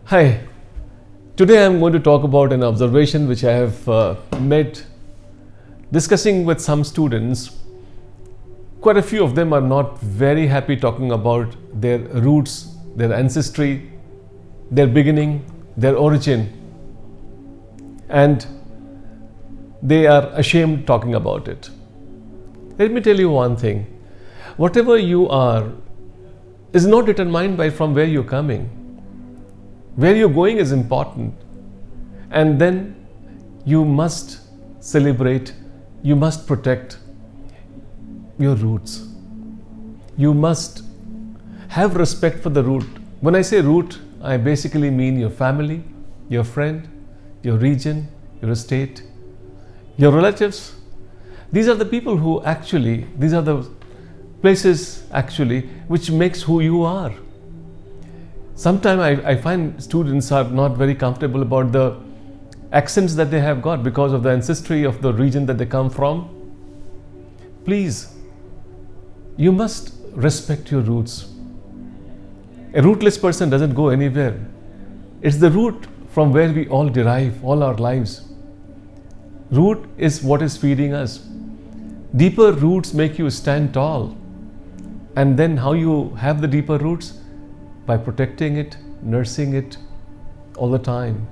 Hi, today I'm going to talk about an observation which I have made discussing with some students. Quite a few of them are not very happy talking about their roots, their ancestry, their beginning, their origin, and they are ashamed talking about it. Let me tell you one thing. Whatever you are is not determined by from where you're coming. Where you're going is important, and then you must celebrate, you must protect your roots. You must have respect for the root. When I say root, I basically mean your family, your friend, your region, your state, your relatives. These are the people who actually, these are the places actually which makes who you are. Sometimes I find students are not very comfortable about the accents that they have got because of the ancestry of the region that they come from. Please, you must respect your roots. A rootless person doesn't go anywhere. It's the root from where we all derive all our lives. Root is what is feeding us. Deeper roots make you stand tall. And then how you have the deeper roots? By protecting it, nursing it all the time,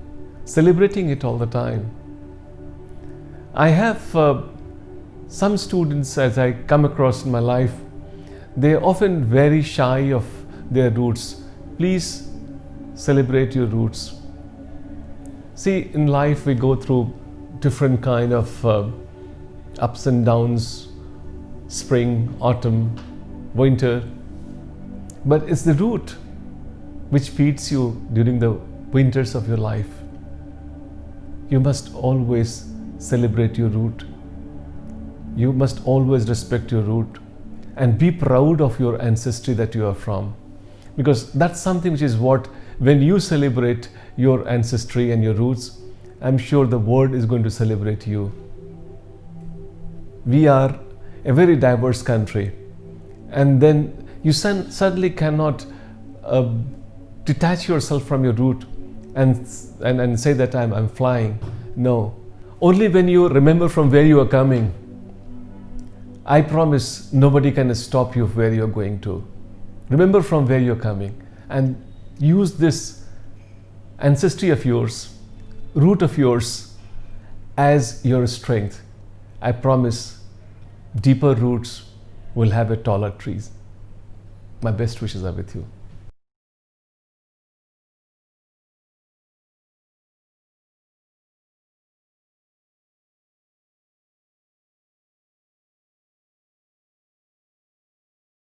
celebrating it all the time. I have some students as I come across in my life, they are often very shy of their roots. Please celebrate your roots. See, in life we go through different kind of ups and downs, spring, autumn, winter, but it's the root which feeds you during the winters of your life. You must always celebrate your root. You must always respect your root and be proud of your ancestry that you are from. Because that's something which is what, when you celebrate your ancestry and your roots, I'm sure the world is going to celebrate you. We are a very diverse country, and then you suddenly cannot detach yourself from your root and say that I'm flying. No. Only when you remember from where you are coming, I promise nobody can stop you where you're going to. Remember from where you're coming and use this ancestry of yours, root of yours, as your strength. I promise deeper roots will have a taller trees. My best wishes are with you.